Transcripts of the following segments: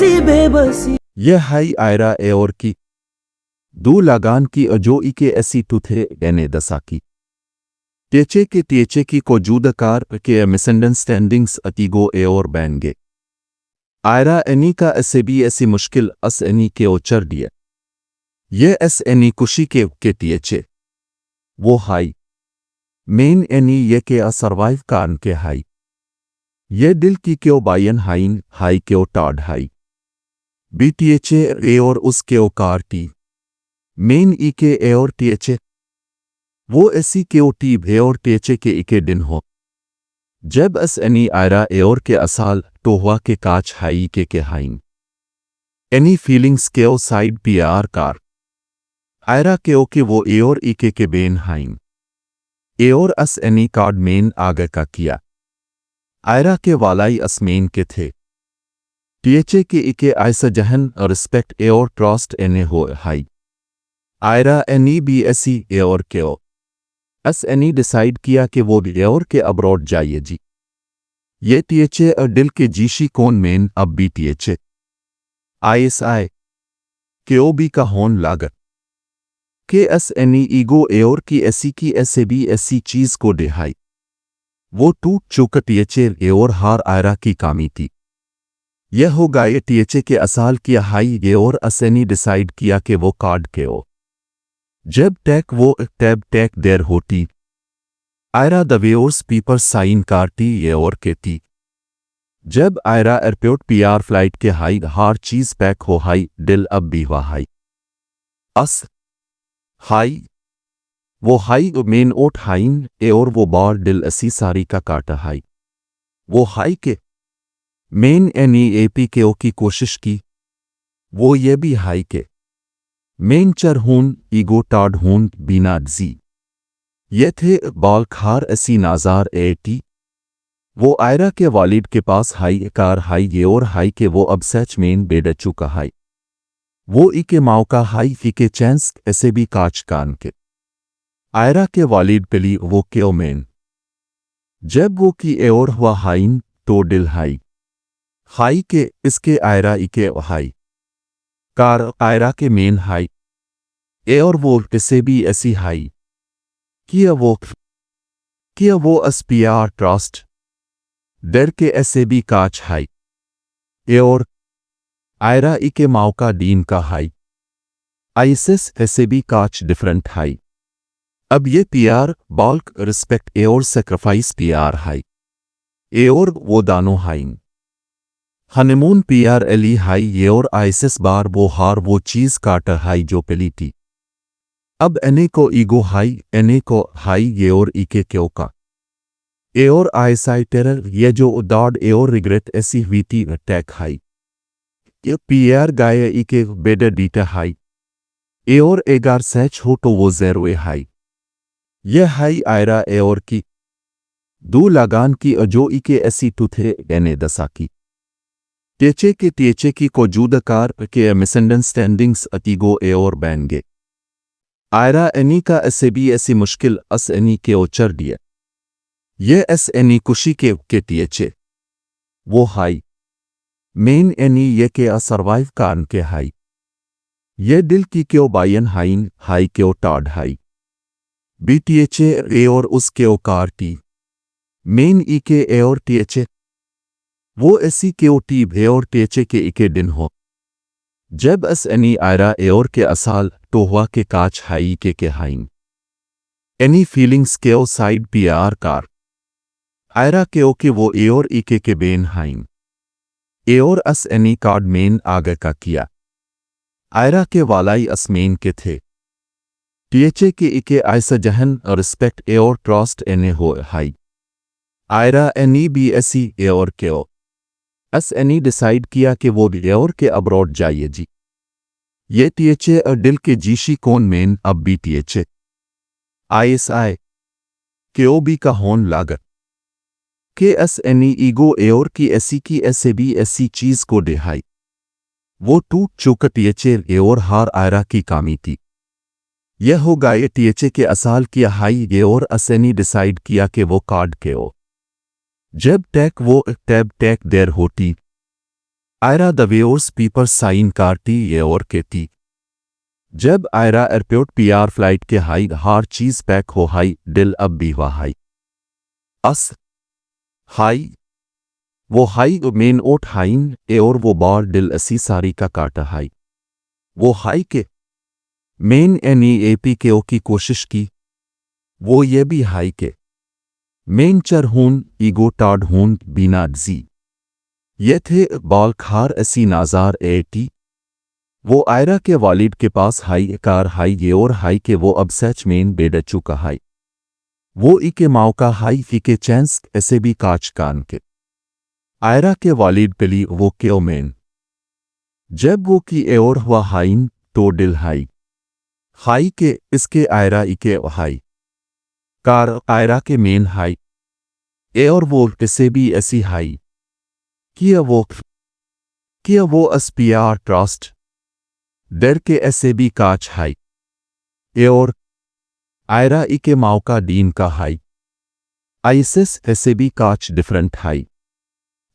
मेरी बेबसी। यह हाई आयरा एओर की दो लगान की अजोई के ऐसी तुथे एने दसा की टीचे की को जूदकार के मिसअंडरस्टैंडिंग्स अतीगो एओर बैनगे आयरा एनी का ऐसे भी ऐसी मुश्किल अस एनी के ओचर दिए ये एस एनी कुशी के टीचे वो हाई मेन एनी ये के आ सर्वाइव कान के हाई ये दिल की क्यों बायन हाइन हाई क्यों टाड हाई बीटीएचे एओर उस क्यों कार टी मेन ई के एओर टीएचे वो ऐसी क्यों टी भेओर टीएचे के इके दिन हो जब एस एनी आयरा एओर के असाल टोहवा के काच हाई के हाइन एनी फीलिंग्स क्यों साइड पीआर कार आयरा क्यों के वो एओर इके के बेन हाइन एओर अस एनी कार्ड मेन आगे का किया आयरा के वालाई असमेन के थे टीएचे के इके आयसा जहन और रिस्पेक्ट एओर ट्रस्ट एने हो हाई आयरा एनी बी एसी एओर क्यों एस एनी डिसाइड किया कि वो एओर के अब्रॉड जाइए जी ये टीएचे और दिल के जीशी कौन मेन अब भी टीएचे आईएसआई क्यों भी का होन लागत के एस एनी ईगो एओर की ऐसे भी ऐसी चीज को डिहाई वो टूट चुका टीएचे एओर हार आयरा की कामी थी यह हो गए टीएचे के असाल किया हाई एओर असैनी डिसाइड किया कि वो कार्ड के ओ जब टैक वो टैब टैक देर होती आयरा द वेओर्स पीपर साइन कारती एओर के थी जब आयरा एयरपोर्ट पीआर फ्लाइट के हाई हार चीज पैक हो हाई दिल अब भी हुआ हाई अस हाई वो हाई मेन ओट हाइन एओर वो बार दिल असी सारी का काटा हाई वो हाई के मेन एनी एपी के ओ की कोशिश की वो ये भी हाई के मेन चर हून ईगो टाड हून बीना जी ये थे बाल खार असी नाजार एटी वो आयरा के वालिद के पास हाई कार हाई ये और हाई के वो अब सच मेन बेड चुका हाई वो इके माओ का हाई फीके चैंस ऐसे भी काच कान के आयरा के वालिद पिली वो क्यों मेन जब वो की एओर हुआ हाइन तो दिल हाई हाई के इसके आयरा इके हाई कार आयरा के मेन हाई ए और वो इसे भी ऐसी हाई किया वो अस्पियार ट्रस्ट डर के ऐसे भी काच हाई ए और आयरा इके माओ का दीन का हाई आईसिस ऐसे भी काच डिफरेंट हाई अब ये पीआर बाल्क रिस्पेक्ट ए और सेक्रीफाइस पीआर हाई ए और वो दानो हाइन हनीमून पीआर एली हाई ये और आईसिस बार वो हार वो चीज काटर हाई जो पिली थी अब एने को ईगो हाई एने को हाई ये और इके क्यों का ए और आईसाई टेरर ये जो उदाड ए और रिग्रेट ऐसी हुई थी अटैक हाई ये पीआर गाय इके बेडर डीटा हाई ए और एगार सच हो तो वो जेरोए हाई यह हाई आयरा ए और की दो लगान की अजो इके ऐसी तुथे एने दसा की टीएचे की को जूदकार के मिसअंडरस्टैंडिंग्स अतीगो एओर बैनगे आयरा एनी का ऐसे भी ऐसी मुश्किल अस एनी के ओचर दिए ये एस एनी कुशी के टीएचे वो हाई मेन एनी ये के आ सर्वाइव कान के हाई ये दिल की क्यों बायन हाइन हाई क्यों टाड हाई बीटीएचे एओर उस क्यों कार टी मेन ई के एओर टीएचे वो ऐसी क्यों टी भेओर टीएचे के इके दिन हो जब एस एनी आयरा एओर के असाल टोहवा के काच हाई के हाइन एनी फीलिंग्स क्यों साइड पीआर कार आयरा क्यों के वो एओर इके के बेन हाइन एओर अस एनी कार्ड मेन आगे का किया आयरा के वालाई असमेन के थे टीएचे के इके आयसा जहन और रिस्पेक्ट एओर ट्रस्ट एने हो हाई आयरा एनी बी एसी एओर क्यों एस एनी डिसाइड किया कि वो एओर के अब्रॉड जाइए जी ये टीएचे और दिल के जीशी कौन मेन अब भी टीएचे आईएसआई क्यों भी का होन लागत के एस एनी ईगो एओर की ऐसे भी ऐसी चीज को डिहाई वो टूट चुका टीएचे एओर हार आयरा की कामी थी यह हो गए टीएचे के असाल किया हाई एओर असैनी डिसाइड किया कि वो कार्ड के ओ जब टैक वो टैब टैक देर होती आयरा दवेओर्स पीपर साइन कारती ये और केती जब आयरा एयरपोर्ट पीआर फ्लाइट के हाई हार चीज पैक हो हाई दिल अब भी हुआ हाई अस हाई वो हाई मेन ओट हाइन ए और वो बार दिल असी सारी का काटा हाई वो हाई के मेन एनी एपी के ओ की कोशिश की वो ये भी हाई के मेन चर हून ईगो टाड हून बीना जी ये थे बाल खार असी नाजार एटी वो आयरा के वालिद के पास हाई कार हाई ये और हाई के वो अब सच मेन बेडचू का हाई वो ई के माओ का हाई फी के चैंस ऐसे भी काच कान के आयरा के वालिद पिली वो क्यों मेन जब वो की ए और हुआ हाइन तो दिल हाई हाई के इसके आयरा ई के हाई कार आयरा के मेन हाई ए और वो इसे भी ऐसी हाई किया वो अस्पियार ट्रस्ट डर के ऐसे भी काच हाई ए और आयरा ई के माओ का दीन का हाई आईसिस ऐसे भी काच डिफरेंट हाई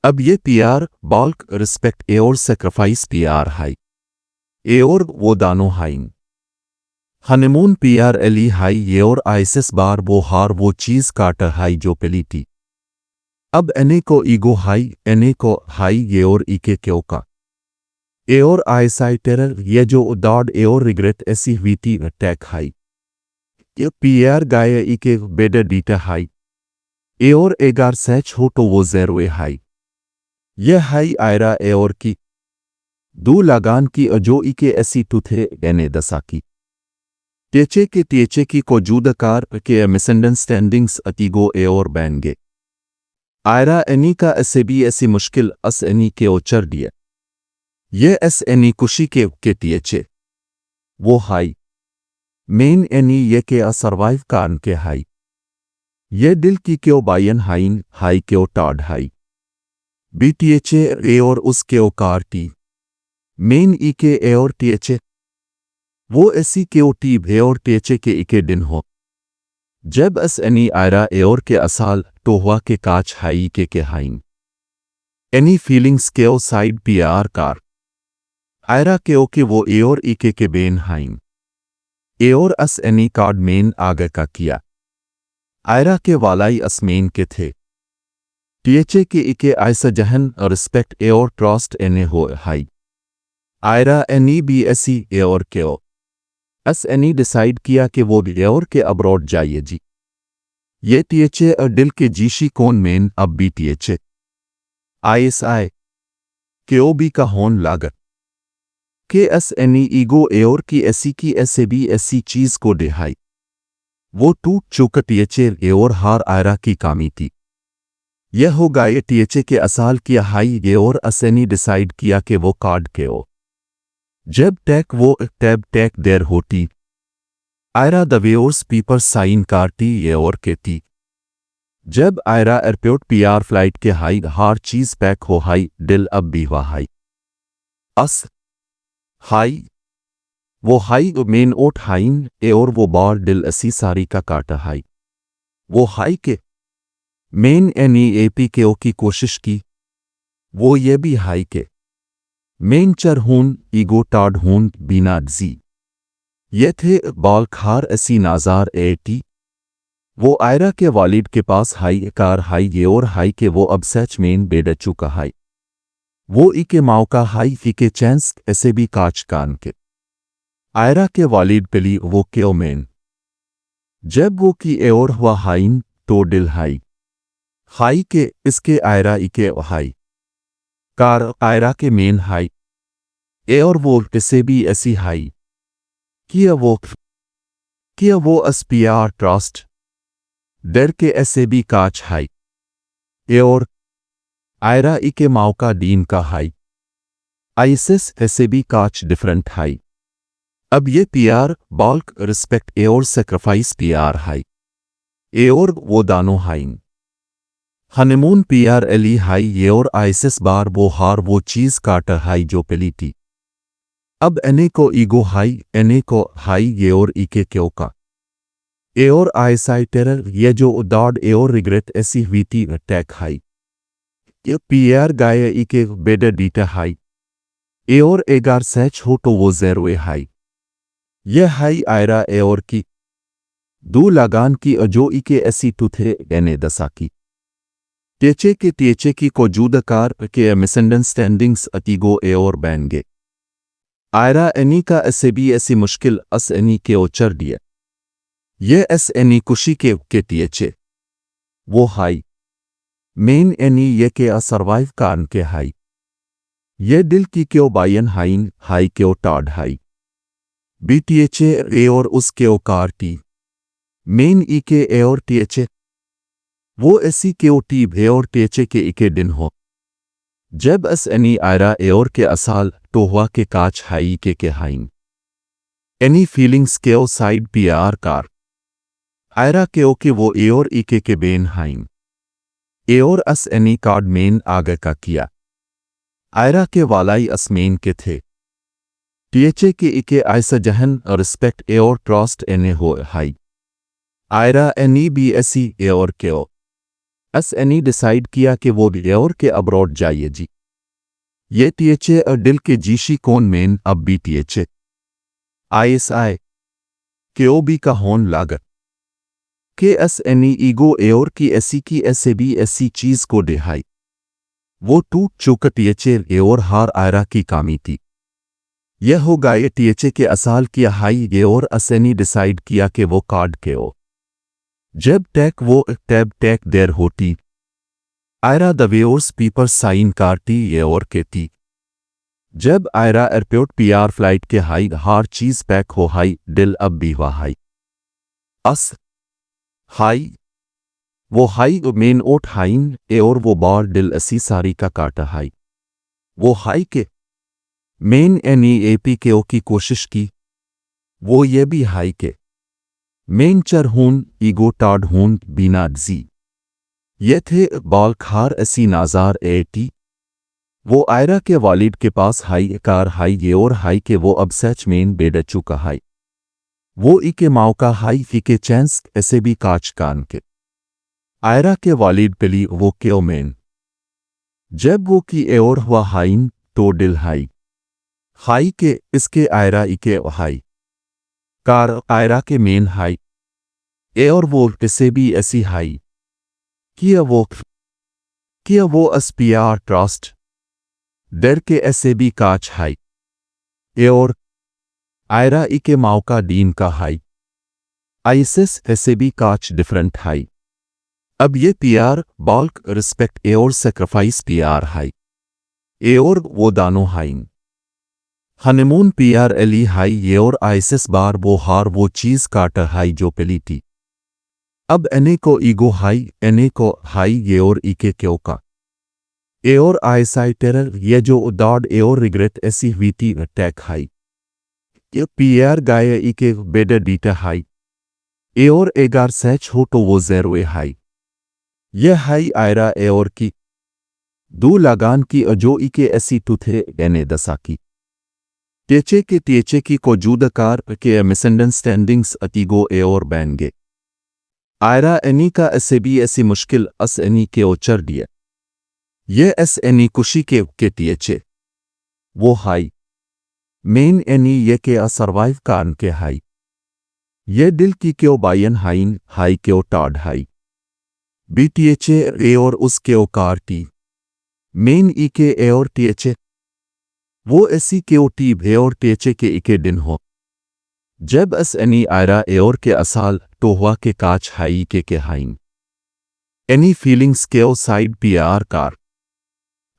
अब ये पीआर बाल्क रिस्पेक्ट ए और सेक्रीफाइस पीआर हाई ए और वो दानो हाइन हनीमून पीआर एली हाई ये और आईसिस बार वो हार वो चीज काटर हाई जो पिली थी अब एने को ईगो हाई एने को हाई ये और इके क्यों का ए और आईसाई टेरर ये जो उदाड ए और रिग्रेट ऐसी हुई थी अटैक हाई ये पीआर गाय इके बेडर डीटा हाई ए और एगार सच हो तो वो जेरोए हाई ये हाई आयरा ए और की दो लगान की अजो इके ऐसी तुथे एने दसा की टेचे की को जूदकार के मिसअंडरस्टैंडिंग्स अतीगो ए और बैन गे आयरा एनी का ऐसे भी ऐसी मुश्किल अस एनी के ओचर दिया ये एस एनी कुशी के टीएचे वो हाई मेन एनी ये के असरवाइव कान के हाई ये दिल की क्यों बायन हाइन हाई क्यों टाड हाई बीटीएचे ए और उसके ओ कार टी मेन ई के ए और टीएचे वो ऐसी के ओ टी ए और टीएचे के इके दिन हो जब एस एनी आयरा ए और के असाल तो हुआ के काच हाई के हाइन एनी फीलिंग्स के ओ साइड पी आर कार आयरा के ओ के वो ए और इके के बेन हाइन ए और अस एनी कार्ड मेन आगे का किया आयरा के वालाई असमेन के थे टीएचए के इके आयसा जहन और रिस्पेक्ट ए और ट्रस्ट एने हो हाई आयरा एनी बी एसी ए और के ओ एस एनी डिसाइड किया कि वो ए और के अब्रॉड जाइए जी ये टीएचए और दिल के जीशी कौन मेन अब भी टीएचए आईएसआई के ओ बी का होन लागत के एस एनी ईगो ए और की ऐसे भी ऐसी चीज को डिहाई वो टूट चुका टीएचए ए और हार आयरा की कामी थी यह हो गए टीएचए के असाल किया हाई ए और असैनी डिसाइड किया कि वो कार्ड के ओ जब टैक वो टैब टैक देर होती आयरा दवेओर्स पीपर साइन कारती ये और केती जब आयरा एयरपोर्ट पीआर फ्लाइट के हाई हार चीज पैक हो हाई दिल अब भी हुआ हाई अस हाई वो हाई मेन ओट हाइन ए और वो बार दिल असी सारी का काटा हाई वो हाई के मेन एनी एपी के ओ की कोशिश की वो ये भी हाई के मेन चर हून ईगो टाड हून बीना जी ये थे बाल खार असी नाजार एटी वो आयरा के वालिद के पास हाई कार हाई ये और हाई के वो अब सच मेन बेडचू का हाई वो ई के माओ का हाई फी के चैंस ऐसे भी काच कान के आयरा के वालिद पिली वो क्यों मेन जब वो की ए और हुआ हाइन तो दिल हाई हाई के इसके आयरा ई के हाई कार आयरा के मेन हाई ए और वो इसे भी ऐसी हाई किया वो अस्पियार ट्रस्ट डर के ऐसे भी काच हाई ए और आयरा ई के माओ का दीन का हाई आईसिस ऐसे भी काच डिफरेंट हाई अब ये पीआर बाल्क रिस्पेक्ट ए और सेक्रीफाइस पीआर हाई ए और वो दानो हाइन हनीमून पीआर एली हाई ये और आईसिस बार वो हार वो चीज काटर हाई जो पिली थी अब एने को ईगो हाई एने को हाई ये और इके क्यों का ए और आईसाई टेरर ये जो उदाड ए और रिग्रेट ऐसी हुई थी अटैक हाई ये पीआर गाय ई के बेडर डीटा हाई ए और एगार सैच हो तो वो जेरो ए हाई यह हाई आयरा ए और की दो लगान की अजो ई के ऐसी टूथे एने दसा की टीएचे की को जूदकार के मिसअंडरस्टैंडिंग्स अतीगो ए और बैन गे आयरा एनी का ऐसे भी ऐसी मुश्किल अस एनी के ओचर दिए ये एस एनी कुशी के टीएचे वो हाई मेन एनी ये के असरवाइव कान के हाई ये दिल की क्यों बायन हाइन हाई क्यों टाड हाई बीटीएचे ए और उसके ओ कार टी मेन ई के ए और टीएचे वो ऐसी के ओ टी भे और टीएचे के इके दिन हो जब एस एनी आयरा ए और के असाल तो हुआ के काच हाई के हाइन एनी फीलिंग्स के ओ साइड पी आर कार आयरा के ओ के वो ए और ई के बेन हाइन ए और अस एनी कार्ड मेन आगे का किया आयरा के वालाई असमेन के थे टीएचे के इके आयसा जहन और रिस्पेक्ट ए और ट्रस्ट एने हो हाई आयरा एनी बी एसी ए और के ओ एस एनी डिसाइड किया कि वो ए और के अब्रॉड जाइए जी ये टीएचे और दिल के जीशी कौन मेन अब बी टीएचे आईएसआई के ओ बी का होन लागत के एस एनी ईगो ए और की ऐसे भी ऐसी चीज को डिहाई वो टूट चुका टीएचे ए और हार आयरा की कामी थी यह हो गए टीएचे के असाल किया हाई ए और असैनी डिसाइड किया कि वो कार्ड के ओ जब टैक वो टैब टैक देर होती आयरा दवेओर्स पीपर साइन कारती ये और के थी जब आयरा एयरपोर्ट पीआर फ्लाइट के हाई हार चीज पैक हो हाई दिल अब भी हुआ हाई अस हाई वो हाई मेन ओट हाइन ए और वो बार दिल असी सारी का काटा हाई वो हाई के मेन एनी एपी के ओ की कोशिश की वो ये भी हाई के मेन चर हून ईगो टाड हून बीना जी ये थे बाल खार असी नाजार एटी वो आयरा के वालिद के पास हाई कार हाई ये और हाई के वो अब सच मेन बेड चुका हाई वो ई के माओ का हाई फी के चैंस ऐसे भी काच कान के आयरा के वालिद पिली वो क्यों मेन जब वो की ए और हुआ हाइन तो दिल हाई हाई के इसके आयरा ई के हाई कार आयरा के मेन हाई ए और वो किसे भी ऐसी हाई किया वो अस्पियार ट्रस्ट डर के ऐसे भी काच हाई ए और आयरा ई के माओ का दीन का हाई आईसिस ऐसे भी काच डिफरेंट हाई अब ये पीआर बाल्क रिस्पेक्ट ए और सेक्रीफाइस पीआर हाई ए और वो दानो हाइन हनीमून पीआर एली हाई ये और आईसिस बार वो हार वो चीज काटर हाई जो पिली थी अब एने को ईगो हाई एने को हाई ये और ईके क्यों का ए और आईसाई टेरर ये जो उदाड ए और रिग्रेट ऐसी हुई थी अटैक हाई ये पीआर गाय ईके बेडर डीटा हाई ए और एगार सैच हो तो वो जेरो ए हाई यह हाई आयरा ए और की दो लगान की अजो ईके ऐसी टूथे एने दसा की टीएचे की को जूदकार के मिसअंडरस्टैंडिंग्स अतीगो ए और बैन गे आयरा एनी का ऐसे भी ऐसी मुश्किल अस एनी के ओचर दिए ये एस एनी कुशी के टीएचे वो हाई मेन एनी ये के असरवाइव कान के हाई ये दिल की क्यों बायन हाइन हाई क्यों टाड हाई बीटीएचे ए और उसके ओ कार टी मेन ई के ए और टीएचे वो ऐसी के ओ टी भे और टीएचे के इके दिन हो जब एस एनी आयरा ए और के असाल तो हुआ के काच हाई के हाइन एनी फीलिंग्स के ओ साइड पी आर कार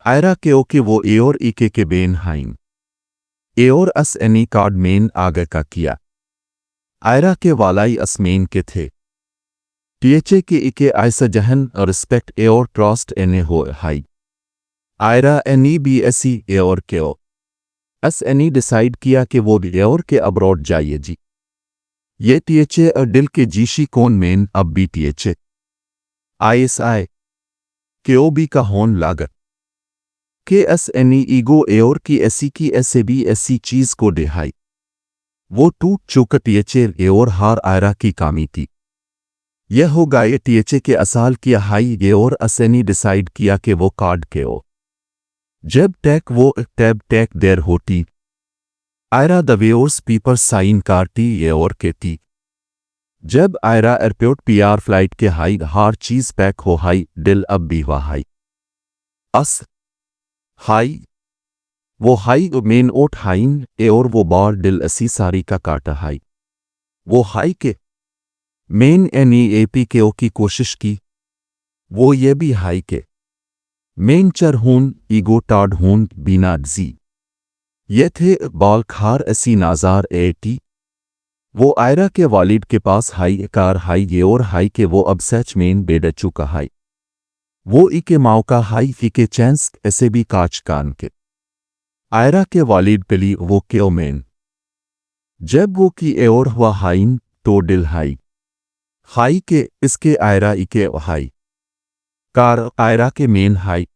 आयरा के ओ के वो ए और इके के बेन हाइन ए और अस एनी कार्ड मेन आगे का किया आयरा के वालाई असमेन के थे टीएचे के इके आयसा जहन और रिस्पेक्ट ए और ट्रस्ट एने हो हाई आयरा एनी बी एसी ए और के ओ एस एनी डिसाइड किया कि वो ए और के अब्रॉड जाइए जी ये टीएचे और दिल के जीशी कौन मेन अब बी टीएचे आईएसआई के ओ बी का होन लागत के एस एनी ईगो ए और की ऐसे भी ऐसी चीज को डिहाई वो टूट चुका टीएचे ए और हार आयरा की कामी थी यह होगा ये टीएचए के असाल किया हाई ये और असैनी डिसाइड किया कि वो कार्ड के ओ जब टैक वो टैब टैक देर होती आयरा दवेओर्स पीपर साइन कारती ये और केती जब आयरा एयरपोर्ट पीआर फ्लाइट के हाई हार चीज पैक हो हाई दिल अब भी हुआ हाई अस हाई वो हाई मेन ओट हाइन ए और वो बार दिल असी सारी का काटा हाई वो हाई के मेन एनईएपी के ओ की कोशिश की वो ये भी हाई के मेन चर हून ईगो टाड हून बीना जी ये थे बाल खार असी नाजार एटी वो आयरा के वालिद के पास हाई कार हाई ये और हाई के वो अब सच मेन बेड चुका हाई वो ई के माओ का हाई फी के चैंस ऐसे भी काच कान के आयरा के वालिद पिली वो क्यों मेन जब वो की एओर हुआ हाइन तो दिल हाई के इसके आयरा ई के हाई कार आयरा के मेन हाई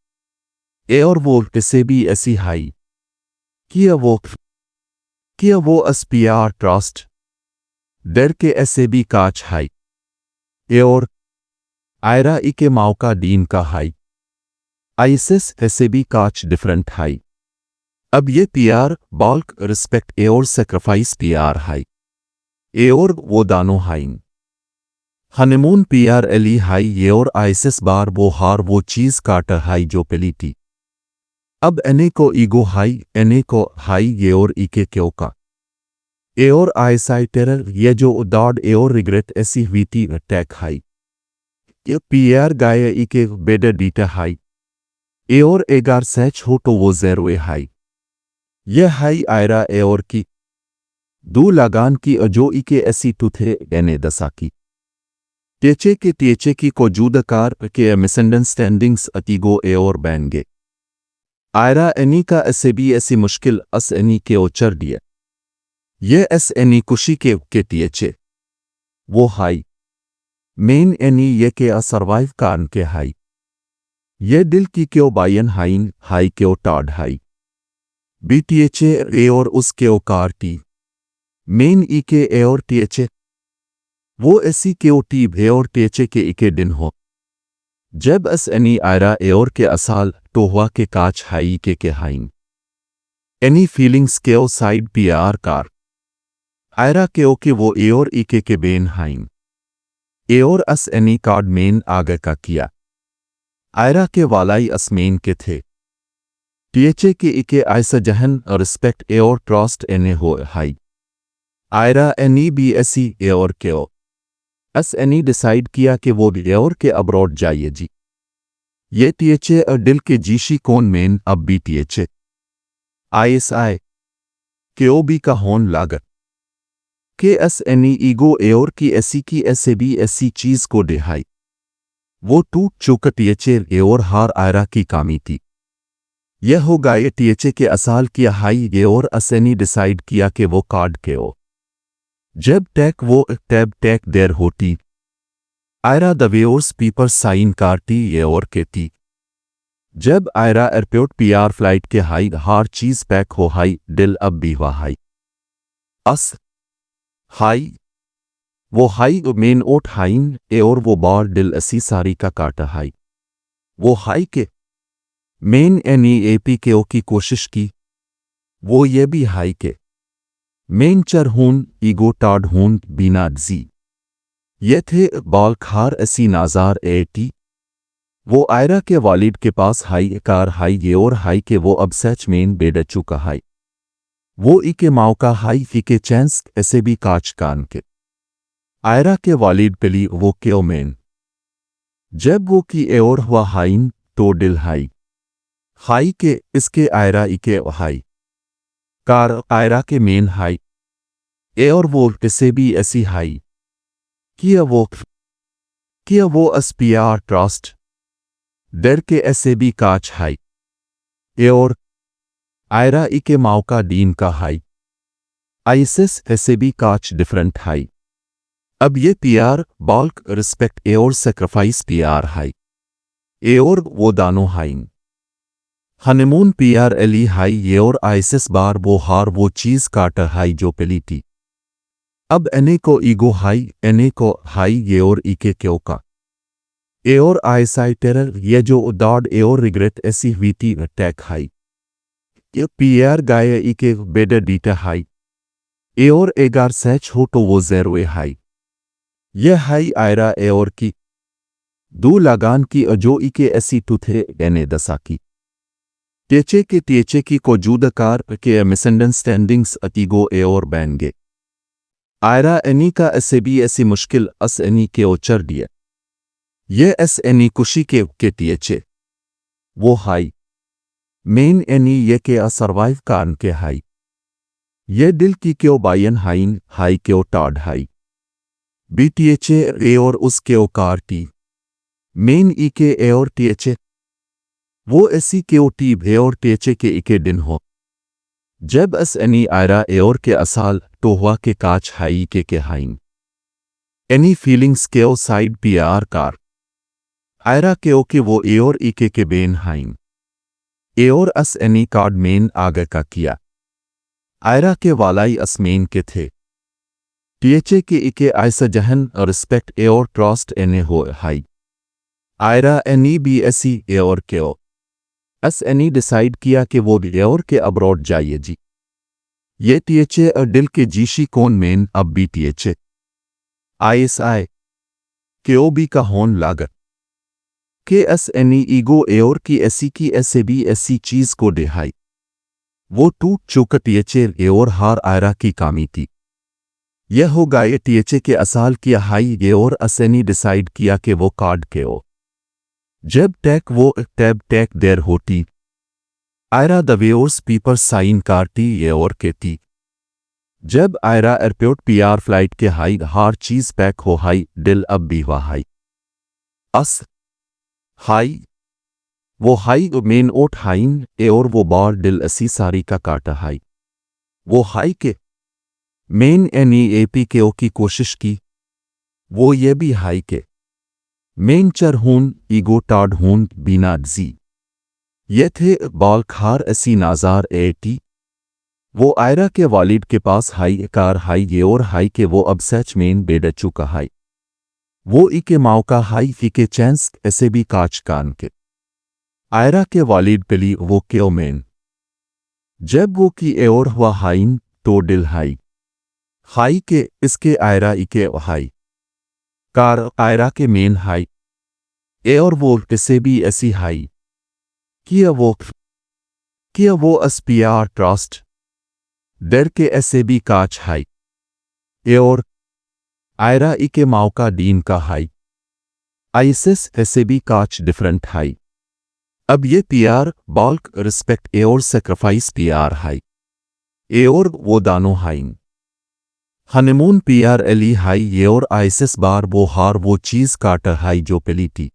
ए और वो इसे भी ऐसी हाई किया वो अस्पियार ट्रस्ट डर के ऐसे भी काच हाई ए और आयरा ई के माओ का दीन का हाई आईसिस ऐसे भी काच डिफरेंट हाई अब ये पीआर बाल्क रिस्पेक्ट ए और सेक्रीफाइस पीआर हाई ए और वो दानो हाइन हनीमून पीआर एली हाई ये और आईसिस बार वो हार वो चीज काटर हाई जो पेली थी अब एने को ईगो हाई एने को हाई ये और ईके क्यों का ए और आईसाई टेरर ये जो उदाड ए और रिग्रेट ऐसी हुई थी अटैक हाई ये पीआर गाय ईके बेडर डीटा हाई ए और एगार सैच हो तो वो जेरो ए हाई यह हाई आयरा ए और की दो लगान की अजो ईके ऐसी टूथे एने दसा की टीएचए की को जूदकार के मिसअंडरस्टैंडिंग्स अतीगो ए और बैन गे आयरा एनी का ऐसे भी ऐसी मुश्किल अस एनी के ओचर दिए ये एस एनी कुशी के टीएचए वो हाई मेन एनी ये के असरवाइव कान के हाई ये दिल की क्यों बायन हाइन हाई क्यों टाड हाई बीटीएचए ए और उसके ओ कार टी मेन ई के ए और टीएचए वो ऐसी के ओ टी भे और टीएचए के इके दिन हो जब एस एनी आयरा ए और के असाल तो हुआ के काच हाई के हाइन एनी फीलिंग्स के ओ साइड पी आर कार आयरा के ओ के वो ए और इके के बेन हाइन ए और अस एनी कार्ड मेन आगे का किया आयरा के वालाई असमेन के थे टीएचए के इके आयसा जहन और रिस्पेक्ट ए और ट्रस्ट एने हो हाई आयरा एनी बी एसी ए और के ओ एस एनी डिसाइड किया कि वो ए और के अब्रॉड जाइए जी ये टीएचए और दिल के जीशी कौन मेन अब भी टीएचए आईएसआई के ओ बी का होन लागत के एस एनी ईगो ए और की ऐसी की ऐसे भी ऐसी चीज को डिहाई वो टूट चुका टीएचए ए और हार आयरा की कामी थी यह होगा ये टीएचए के असाल किया हाई ये और असैनी डिसाइड किया कि वो कार्ड के ओ जब टैक वो टैब टैक देर होती आयरा दवेओर्स पीपर साइन कारती ये और केती जब आयरा एयरपोर्ट पीआर फ्लाइट के हाई हार चीज पैक हो हाई दिल अब भी हुआ हाई अस हाई वो हाई मेन ओट हाइन ए और वो बार दिल असी सारी का काटा हाई वो हाई के मेन एनईएपी के ओ की कोशिश की वो ये भी हाई के मेन चर हून ईगो टाड हून बीना जी ये थे बाल खार असी नाजार एटी वो आयरा के वालिद के पास हाई कार हाई ये और हाई के वो अब सच मेन बेड चुका हाई वो ई के माओ का हाई फी के चैंस ऐसे भी काच कान के आयरा के वालिद पिली वो क्यों मेन जब वो की ए और हुआ हाइन तो दिल हाई के इसके आयरा ई के हाई कार आयरा के मेन हाई ए और वो इसे भी ऐसी हाई किया वो अस्पियार ट्रस्ट डर के ऐसे भी काच हाई ए और आयरा ई के माओ का दीन का हाई आईसिस ऐसे भी काच डिफरेंट हाई अब ये पीआर बाल्क रिस्पेक्ट ए और सेक्रीफाइस पीआर हाई ए और वो दानो हाइन हनीमून पीआर एली हाई ये और आईसिस बार वो हार वो चीज काटर हाई जो पेली थी अब एने को ईगो हाई एने को हाई ये और इके क्यों का ए और आईसाई टेरर ये जो उदाड ए और रिग्रेट ऐसी हुई थी अटैक हाई ये पीआर गाय इके बेडर डीटा हाई ए और एगार सैच हो तो वो ज़ेरो हाई ये हाई आयरा ए और की दो लगान की अजो इके ऐसी टूथे एने दसा की टीचे की को जूदकार के मिसअंडरस्टैंडिंग्स अतीगो ए और बैंगे आयरा एनी का ऐसे भी ऐसी मुश्किल अस एनी के ओचर दिया ये एस एनी कुशी के टीचे वो हाई मेन एनी ये के असरवाइव कान के हाई ये दिल की क्यों बायन हाइन हाई क्यों टाड हाई बीटीएचे ए और उस क्यों कार टी मेन ई के ए और टीएचे वो ऐसी क्यों टी भे और टीएचे के इके दिन हो जब एस एनी आयरा ए और के असाल तो हुआ के काच हाई के हाइन एनी फीलिंग्स क्यों साइड पी आर कार आयरा क्यों के वो ए और इके के बेन हाइन ए और अस एनी कार्ड मेन आगे का किया आयरा के वालाई असमेन के थे टीएचे के इके आयसा जहन और रिस्पेक्ट ए और ट्रस्ट एने हो हाई आयरा एनी बी एसी ए और क्यों एस एनी डिसाइड किया कि वो भी ए और के अब्रॉड जाइए जी ये टीएचे और दिल के जीशी कौन मेन अब भी टीएचे आईएसआई क्यों भी का होन लागत के एस एनी ईगो ए और की ऐसे भी ऐसी चीज को डिहाई वो टूट चुका टीएचे ए और हार आयरा की कामी थी यह हो गए टीएचे के असाल किया हाई ये और असैनी डिसाइड किया कि वो कार्ड के ओ जब टैक वो टैब टैक देर होती आयरा द वेओर्स पीपर साइन कारती ये और के थी जब आयरा एयरपोर्ट पीआर फ्लाइट के हाई हार चीज पैक हो हाई दिल अब भी हुआ हाई अस हाई वो हाई मेन ओट हाइन ए और वो बार दिल असी सारी का काटा हाई वो हाई के मेन एनी एपी के ओ की कोशिश की वो ये भी हाई के मेन चर हून ईगो टाड हून बीना जी ये थे बाल खार असी नाजार एटी वो आयरा के वालिद के पास हाई कार हाई ये और हाई के वो अब सच मेन बेड चुका हाई वो इके माओ का हाई फीके चैंस ऐसे भी काच कान के आयरा के वालिद पिली वो क्यों मेन जब वो की ए और हुआ हाइन तो दिल हाई हाई के इसके आयरा इके हाई कार आयरा के मेन हाई ए और वो इसे भी ऐसी हाई किया वो अस्पियार ट्रस्ट डर के ऐसे भी काच हाई ए और आयरा इके माओ का दीन का हाई आईसिस ऐसे भी काच डिफरेंट हाई अब ये पीआर बाल्क रिस्पेक्ट ए और सेक्रीफाइस पीआर हाई ए और वो दानो हाइन हनीमून पीआर एली हाई ये और आईसिस बार वो हार वो चीज काटर हाई जो पेली थी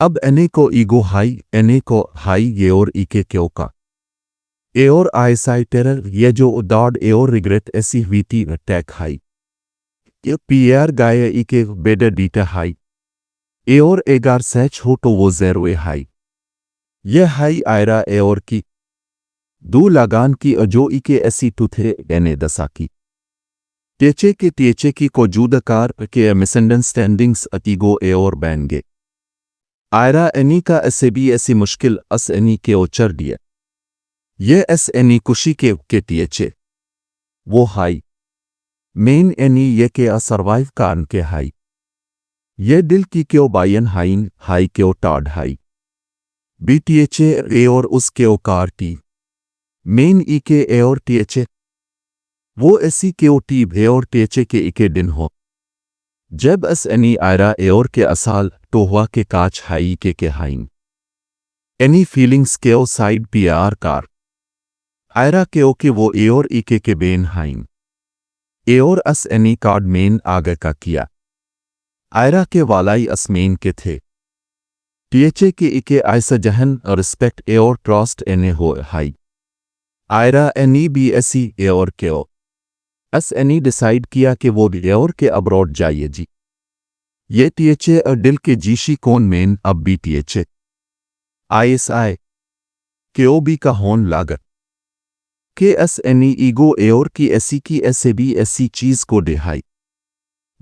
अब एने को ईगो हाई एने को हाई ये और इके क्यों का ए और आईसाई टेरर ये जो उदाड ए और रिग्रेट ऐसी हुई थी अटैक हाई ये पीआर गाय इके बेडर डीटा हाई ए और एगार सैच हो तो वो ज़ेरो हाई ये हाई आयरा ए और की दो लगान की अजो इके ऐसी टूथे एने दसा की टीचे की को जूदकार के मिसअंडरस्टैंडिंग्स अतीगो ए और बैंगे आयरा एनी का ऐसे भी ऐसी मुश्किल अस एनी के ओचर दिया ये एस एनी कुशी के टीएचे वो हाई मेन एनी ये के असरवाइव कान के हाई ये दिल की क्यों बायन हाइन हाई क्यों टाड हाई बीटीएचे ए और उस क्यों कार टी मेन ई के ए और टीएचे वो ऐसी क्यों टी भे और टीएचे के इके दिन हो जब एस एनी आयरा ए और के असाल तो हुआ के काच हाई के हाइन एनी फीलिंग्स क्यों साइड पी आर कार आयरा क्यों के वो ए और इके के बेन हाइन ए और अस एनी कार्ड मेन आगे का किया आयरा के वालाई असमेन के थे टीएचे के इके आयसा जहन और रिस्पेक्ट ए और ट्रस्ट एने हो हाई आयरा एनी बी एसी ए और क्यों एस एनी डिसाइड किया कि वो भी ए और के अब्रॉड जाइए जी ये टीएचे और दिल के जीशी कौन मेन अब भी टीएचे आईएसआई क्यों भी का होन लागत के एस एनी ईगो एओर की ऐसी की ऐसे भी ऐसी चीज को डिहाई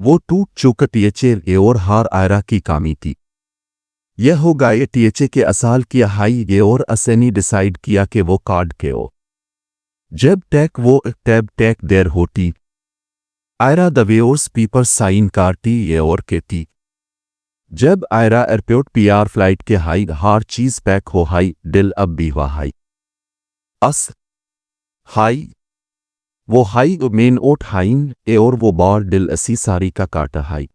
वो टूट चुका टीएचए एओर हार आयरा की कामी थी। यह हो गए टीएचए के असाल किया हाई एओर असैनी डिसाइड किया कि वो कार्ड के ओ जब टैक वो टैब टैक देर होती आयरा दवेओर्स पीपर साइन कारती एओर के थी। जब आयरा एयरपोर्ट पीआर फ्लाइट के हाई हार चीज पैक हो हाई दिल अब भी हुआ हाई अस हाई वो हाई मेन ओट हाइन एओर वो बार दिल असी सारी का काटा हाई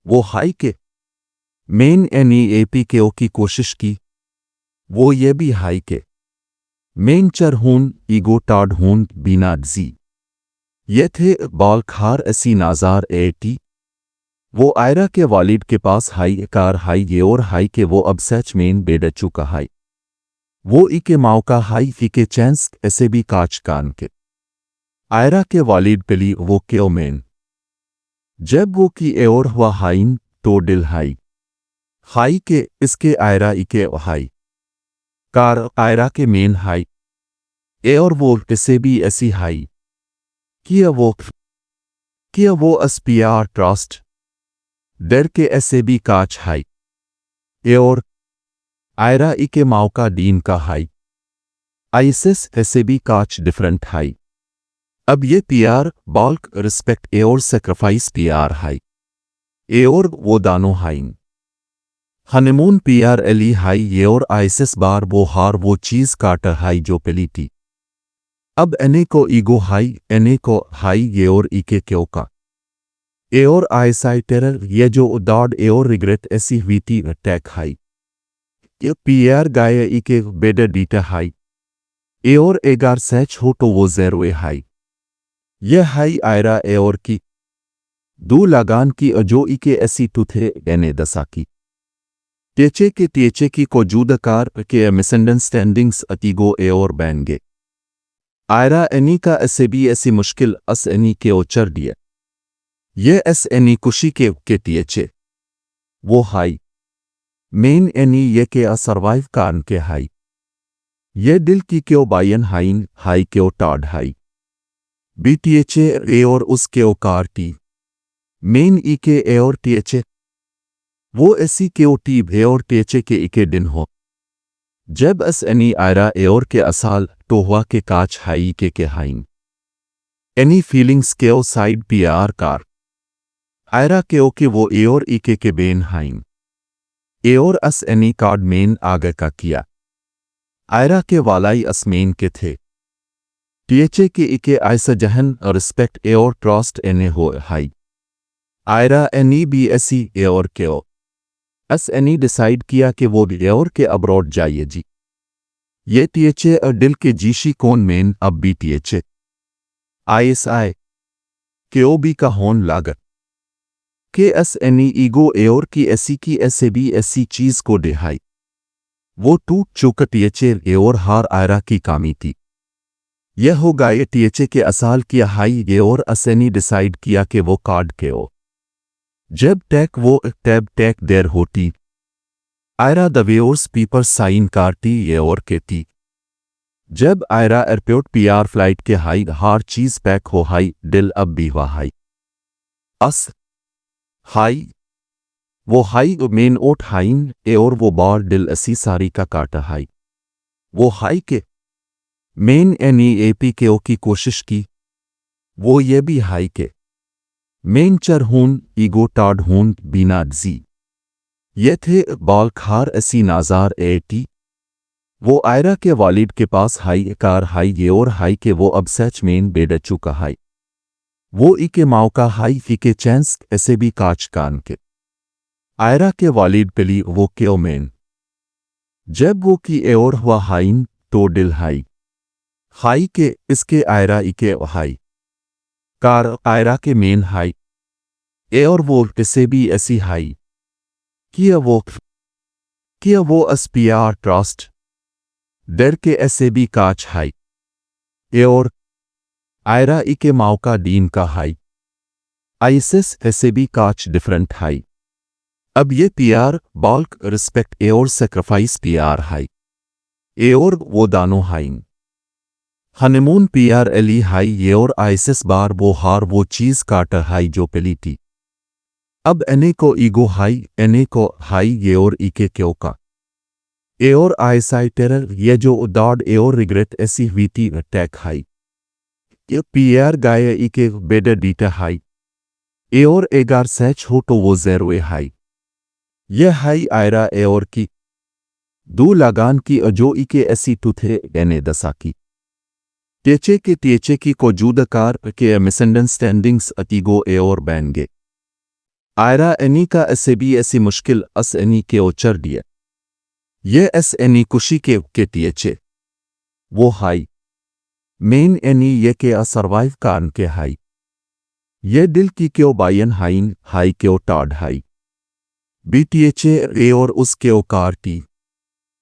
वो हाई के मेन एनी एपी के ओ की कोशिश की वो ये भी हाई के मेन चर हून ईगो टाड हून बीना जी ये थे बाल खार असी नाजार एटी वो आयरा के वालिद के पास हाई कार हाई ये और हाई के वो अब सच मेन बेड चुका हाई वो ई के माओ का हाई फी के चैंस ऐसे भी काच कान के आयरा के वालिद पिली वो के ओ मेन जब वो की एओर हुआ हाइन तो दिल हाई हाई के इसके आयरा ई के हाई कार आयरा के मेन हाई ए और वो इसे भी ऐसी हाई किया वो अस्पियार ट्रस्ट डर के ऐसे भी काच हाई ए और आयरा ई के माओ का दीन का हाई आईसिस ऐसे भी काच डिफरेंट हाई अब ये पीआर बाल्क रिस्पेक्ट ए और सेक्रीफाइस पीआर हाई ए और वो दानो हाइन हनीमून पीआर एली हाई ये और आईसिस बार वो हार वो चीज काटर हाई जो पिली थी। अब एने को ईगो हाई एने को हाई ये और ईके क्यों का ए और आईसाई टेरर ये जो उदाड ए और रिग्रेट ऐसी हुई थी अटैक हाई ये पीआर गाय ईके बेडर डीटा हाई ए और एगार सैच हो तो वो जेरोए हाई ये हाई आयरा ए और की दो लगान की अजो ईके ऐसी टूथे एने दसा की टीएचए की को जूदकार के मिसअंडरस्टैंडिंग्स अतीगो ए और बैन गे आयरा एनी का ऐसे भी ऐसी मुश्किल अस एनी के ओचर दिए ये एस एनी कुशी के टीएचए वो हाई मेन एनी ये के असरवाइव कान के हाई ये दिल की क्यों बायन हाइन हाई क्यों टाड हाई बी टीएचए ए और उस क्यों कार टी मेन ई के ए और टीएचए वो ऐसी क्यों टी भे और टीएचए के इके दिन हो जब एस एनी आयरा ए और के असाल तो हुआ के काच हाई के हाइन एनी फीलिंग्स क्यों साइड पीआर कार आयरा क्यों के वो ए और ईके के बेन हाइन ए और अस एनी कार्ड मेन आगे का किया आयरा के वालाई असमेन के थे टीएचए के इके आयसा जहन रिस्पेक्ट ए और ट्रस्ट एने हो हाई आयरा एनी बी एसी ए और क्यों एस एनी डिसाइड किया कि वो ए और के अब्रॉड जाइए जी ये टीएचए और दिल के जीशी कौन मेन अब भी टीएचए आईएसआई के ओ बी का होन लागत के एस एनी ईगो ए और की ऐसे भी ऐसी चीज को डिहाई वो टूट चुका टीएचए ए और हार आयरा की कामी थी। यह हो गए टीएचए के असाल किया हाई ए और असैनी डिसाइड किया कि वो कार्ड के ओ जब टैक वो टैब टैक देर होती आयरा दवेओर्स पीपर साइन कारती ये और के थी। जब आयरा एयरपोर्ट पीआर फ्लाइट के हाई हार चीज पैक हो हाई दिल अब भी हुआ हाई अस हाई वो हाई मेन ओट हाइन ए और वो बार दिल असी सारी का काटा हाई वो हाई के मेन एनी एपी के ओ की कोशिश की वो ये भी हाई के मेन चर हून ईगो टाड हून बीना जी ये थे बाल खार असी नाजार एटी वो आयरा के वालिद के पास हाई कार हाई ये और हाई के वो अब सच मेन बेड चुका हाई वो ई के माओ का हाई फी के चैंस ऐसे भी काच कान के आयरा के वालिद पिली वो क्यों मेन जब वो की ए और हुआ हाइन तो दिल हाई हाई के इसके आयरा ई के हाई कार आयरा के मेन हाई ए और वो इसे भी ऐसी हाई किया वो अस्पियार ट्रस्ट डर के ऐसे भी काच हाई ए और आयरा ई के माओ का दीन का हाई आईसिस ऐसे भी काच डिफरेंट हाई अब ये पीआर बाल्क रिस्पेक्ट ए और सेक्रीफाइस पीआर हाई ए और वो दानो हाइन हनीमून PRLE हाई ये और आइसिस बार वो हार वो चीज कार्टर हाई जो पली थी। अब एने को ईगो हाई एने को हाई ये और इके क्यों का ए और आईसाई टेरर ये जो उदाड ए और रिग्रेट ऐसी हुई थी अटैक हाई ये PR गाय इके बेडर डीटा हाई ए और एगार सैच हो तो वो जेरो ए हाई ये हाई आयरा ए और की दू लगान की अजो इके ऐसी तुथे एने दसा की टीएचे की को जूदकार के मिसअंडरस्टैंडिंग्स अतीगो ए और बैन गे आयरा एनी का ऐसे भी ऐसी मुश्किल अस एनी के ओचर दिए ये एस एनी कुशी के टीएचे वो हाई मेन एनी ये के असरवाइव कान के हाई ये दिल की क्यों बायन हाइन हाई क्यों टाड हाई BTHA ए और उसके ओ कार टी